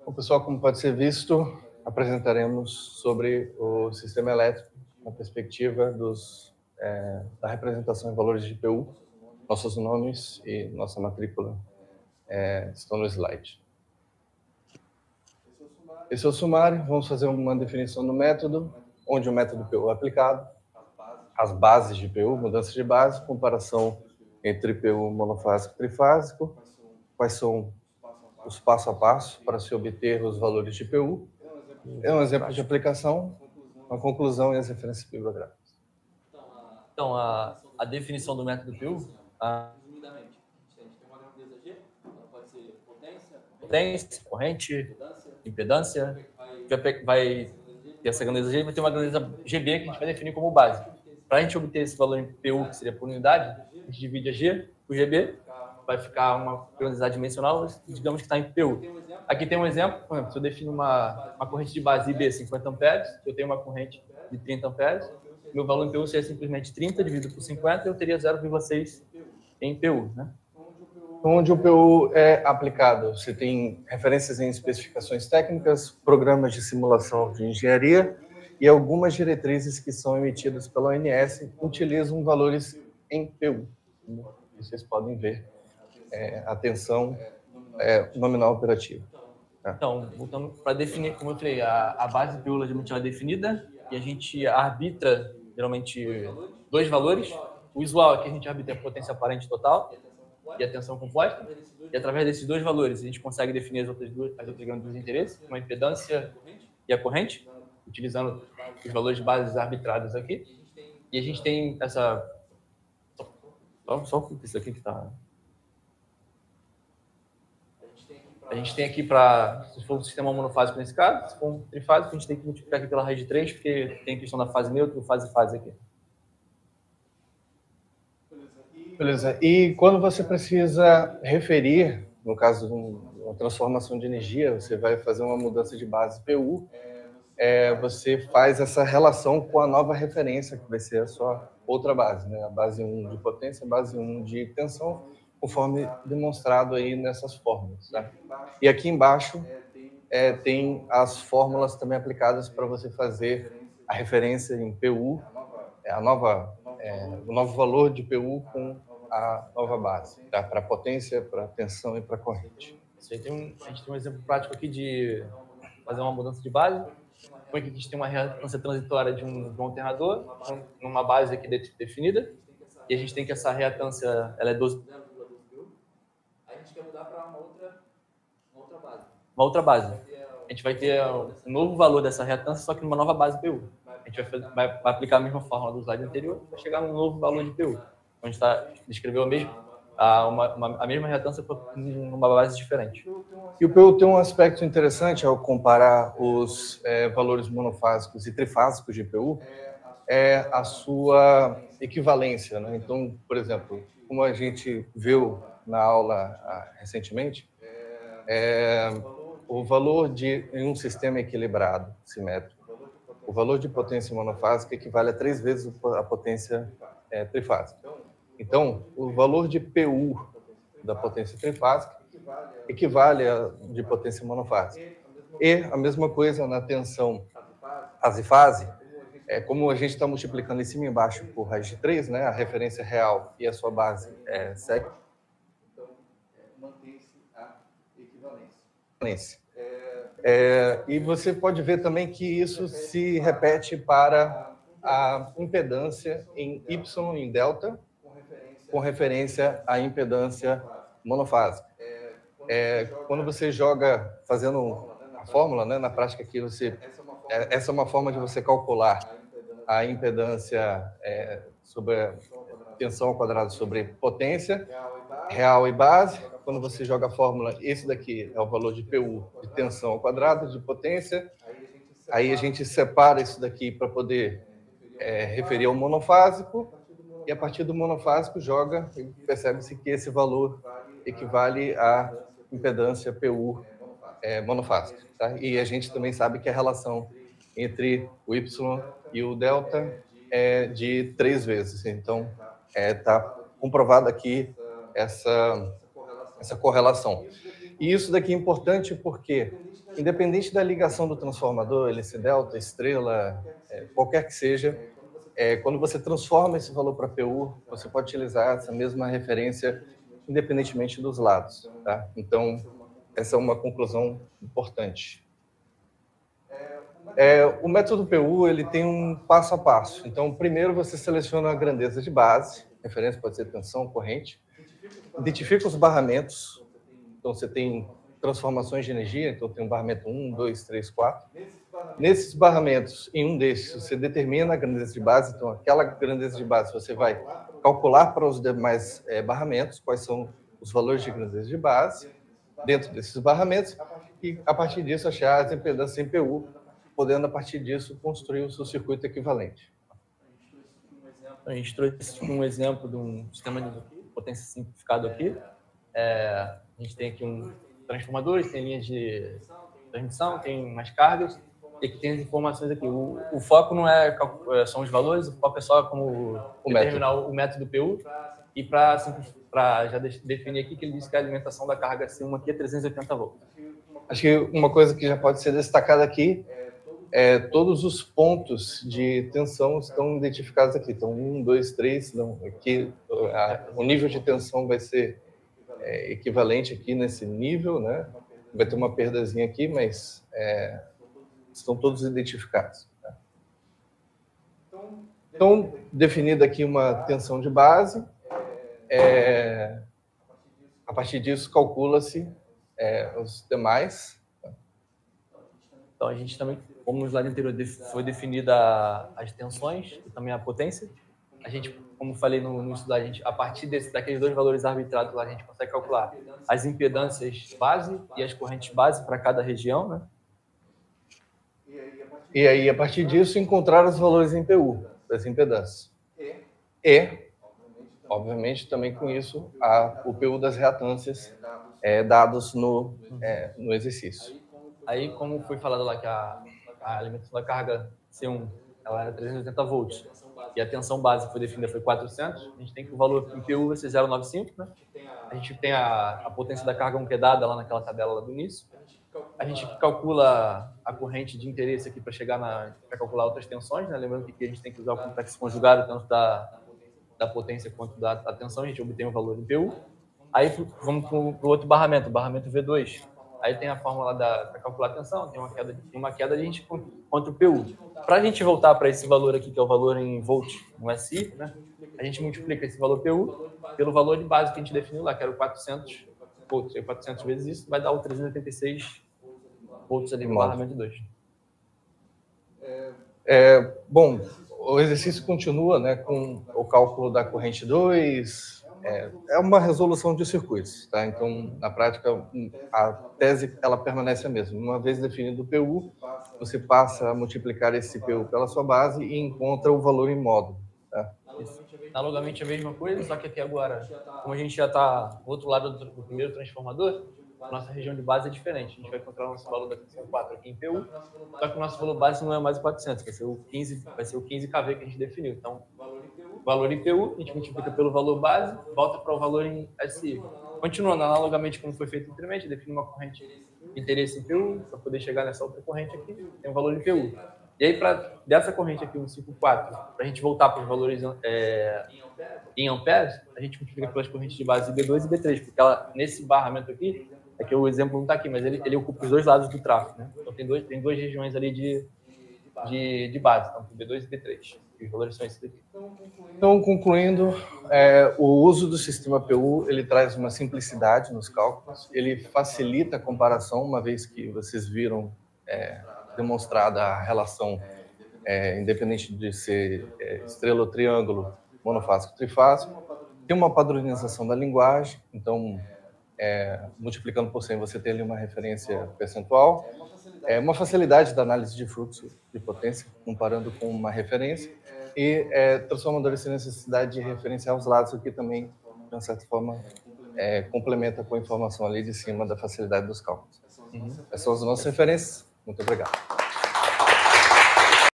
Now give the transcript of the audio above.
Bom, pessoal, como pode ser visto, apresentaremos sobre o sistema elétrico com perspectiva da representação em valores de IPU. Nossos nomes e nossa matrícula estão no slide. Esse é o sumário. Vamos fazer uma definição do método, onde o método IPU é aplicado, as bases de IPU, mudança de base, comparação entre IPU monofásico e trifásico, quais são os passo a passo para se obter os valores de IPU. É um exemplo de aplicação, uma conclusão e as referências bibliográficas. Então, a definição do método IPU, resumidamente, a gente tem uma grandeza G, ela pode ser potência, corrente, impedância, vai ter essa grandeza G e vai ter uma grandeza GB que a gente vai definir como base. Para a gente obter esse valor em PU, que seria por unidade, a gente divide a G por GB, vai ficar uma grandeza dimensional, digamos que está em PU. Aqui tem um exemplo, por exemplo, se eu defino uma corrente de base IB 50 amperes, eu tenho uma corrente de 30 amperes, meu valor em PU seria simplesmente 30 dividido por 50, eu teria 0,6 em PU, né? Onde o PU é aplicado, você tem referências em especificações técnicas, programas de simulação de engenharia e algumas diretrizes que são emitidas pela ONS utilizam valores em PU. Vocês podem ver a tensão nominal operativa. Então, voltando para definir, como eu falei, a base PU geralmente é definida e a gente arbitra, geralmente, dois valores. O usual é que a gente arbitra a potência aparente total e a tensão composta. E através desses dois valores, a gente consegue definir as outras grandezas de interesse, uma impedância e a corrente, utilizando os valores de bases arbitrados aqui. E a gente tem essa... Só isso aqui que está... A gente tem aqui para, se for um sistema monofásico nesse caso, se for um trifásico, a gente tem que multiplicar aqui pela raiz de 3, porque tem a questão da fase neutra, fase aqui. Beleza. E quando você precisa referir, no caso de uma transformação de energia, você vai fazer uma mudança de base PU, você faz essa relação com a nova referência, que vai ser a sua outra base, né? A base 1 de potência, a base 1 de tensão, conforme demonstrado aí nessas fórmulas. Tá? E aqui embaixo tem as fórmulas também aplicadas para você fazer a referência em PU, o novo valor de PU com a nova base, tá? Para potência, para tensão e para corrente. A gente tem um exemplo prático aqui de fazer uma mudança de base. Como é que a gente tem uma reatância transitória de um alternador, numa base aqui definida, e a gente tem que essa reatância ela é 12. A gente quer mudar para uma outra base. A gente vai ter um novo valor dessa reatância, só que numa nova base PU. A gente vai aplicar a mesma fórmula do slide anterior, vai chegar num novo valor de PU. A gente descreveu a mesma reatância numa base diferente. E o PU tem um aspecto interessante ao comparar os valores monofásicos e trifásicos de PU, a sua equivalência, né? Então, por exemplo, como a gente viu na aula recentemente, o valor em um sistema equilibrado, simétrico, o valor de potência monofásica equivale a 3 vezes a potência trifásica. Então, o valor de PU da potência trifásica equivale a de potência monofásica. E a mesma coisa na tensão fase-fase, como a gente está multiplicando em cima e embaixo por raiz de 3, né, a referência real e a sua base segue. Então, mantém-se a equivalência. E você pode ver também que isso se repete para a impedância em Y em delta, com referência à impedância monofásica. Quando você joga, fazendo a fórmula, né, na prática aqui, essa é uma forma de você calcular a impedância sobre a tensão ao quadrado sobre potência, real e base. Quando você joga a fórmula, esse daqui é o valor de PU de tensão ao quadrado, de potência. Aí a gente separa isso daqui para poder referir ao monofásico. E a partir do monofásico joga e percebe-se que esse valor equivale à impedância PU monofásica. Tá? E a gente também sabe que a relação entre o Y e o delta é de 3 vezes. Então, está comprovada aqui essa correlação. E isso daqui é importante porque, independente da ligação do transformador, LC delta, estrela, qualquer que seja, quando você transforma esse valor para PU, você pode utilizar essa mesma referência independentemente dos lados. Tá? Então, essa é uma conclusão importante. O método PU ele tem um passo a passo. Então, primeiro você seleciona a grandeza de base, referência pode ser tensão, corrente, identifica os barramentos. Então, você tem transformações de energia, então tem um barramento 1, 2, 3, 4. Nesses barramentos, em um desses, você determina a grandeza de base. Então, aquela grandeza de base você vai calcular para os demais barramentos quais são os valores de grandeza de base dentro desses barramentos e, a partir disso, achar as impedâncias em PU, podendo, a partir disso, construir o seu circuito equivalente. A gente trouxe um exemplo de um sistema de potência simplificado aqui. A gente tem aqui um transformador, tem linhas de transmissão, tem umas cargas, e aqui tem as informações aqui. O foco não são os valores, o foco é só como determinar o método PU, e para já definir aqui que ele diz que a alimentação da carga C1 aqui é 380 volts. Acho que uma coisa que já pode ser destacada aqui todos os pontos de tensão estão identificados aqui. Então, 1, 2, 3, não, aqui o nível de tensão vai ser equivalente aqui nesse nível, né? Vai ter uma perdazinha aqui, mas estão todos identificados. Tá? Então, definida aqui uma tensão de base, a partir disso calcula-se os demais. Então, a gente também, como no slide anterior foi definida as tensões e também a potência, a gente, como falei no slide, a partir daqueles dois valores arbitrados lá, a gente consegue calcular as impedâncias base e as correntes base para cada região, né? E aí, a partir disso, encontrar os valores em PU, das impedâncias. E, obviamente, também com isso, o PU das reatâncias dados no exercício. Aí, como foi falado lá que a alimentação da carga C1 ela era 380 volts e a tensão base foi definida foi 400, a gente tem que o valor em PU vai ser 0,95, né? A gente tem a potência da carga dada lá naquela tabela lá do início. A gente calcula a corrente de interesse aqui para chegar para calcular outras tensões, né? Lembrando que aqui a gente tem que usar o complexo conjugado tanto da potência quanto da tensão, a gente obtém o valor em PU. Aí vamos para o outro barramento, o barramento V2. Aí tem a fórmula para calcular a tensão, tem uma queda, a gente contra o PU. Para a gente voltar para esse valor aqui, que é o valor em volt, no SI, né? A gente multiplica esse valor PU pelo valor de base que a gente definiu lá, que era o 400 volts. E 400 vezes isso vai dar o 386 volts ali no barramento 2. Bom, o exercício continua, né, com o cálculo da corrente 2, uma resolução de circuitos, tá? Então, na prática, a tese ela permanece a mesma. Uma vez definido o PU, você passa a multiplicar esse PU pela sua base e encontra o valor em módulo. Tá? Analogamente a mesma coisa, só que aqui agora, como a gente já está do outro lado do primeiro transformador, a nossa região de base é diferente. A gente vai encontrar o nosso valor da tensão 4 aqui em PU, só que o nosso valor base não é mais o 400, vai ser o 15 kV que a gente definiu. Então, o valor em PU, a gente multiplica pelo valor base, volta para o valor em SI. Continuando, analogamente como foi feito anteriormente, define uma corrente de interesse em PU, para poder chegar nessa outra corrente aqui, tem um valor em PU. E aí, dessa corrente aqui, 154, para a gente voltar para os valores em amperes, a gente multiplica pelas correntes de base B2 e B3, porque nesse barramento aqui, é que o exemplo não está aqui, mas ele ocupa os dois lados do tráfego, né? Então, tem duas regiões ali de base, então B2 e B3. E os valores são esses aqui. Então, concluindo, o uso do sistema PU ele traz uma simplicidade nos cálculos, ele facilita a comparação, uma vez que vocês viram demonstrada a relação, independente de ser estrela ou triângulo, monofásico ou trifásico. Tem uma padronização da linguagem, então, multiplicando por 100, você tem ali uma referência percentual. Uma facilidade da análise de fluxo de potência, comparando com uma referência. E transformadores sem necessidade de referenciar os lados, o que também, de uma certa forma, complementa com a informação ali de cima da facilidade dos cálculos. Essas são as nossas referências. Muito obrigado.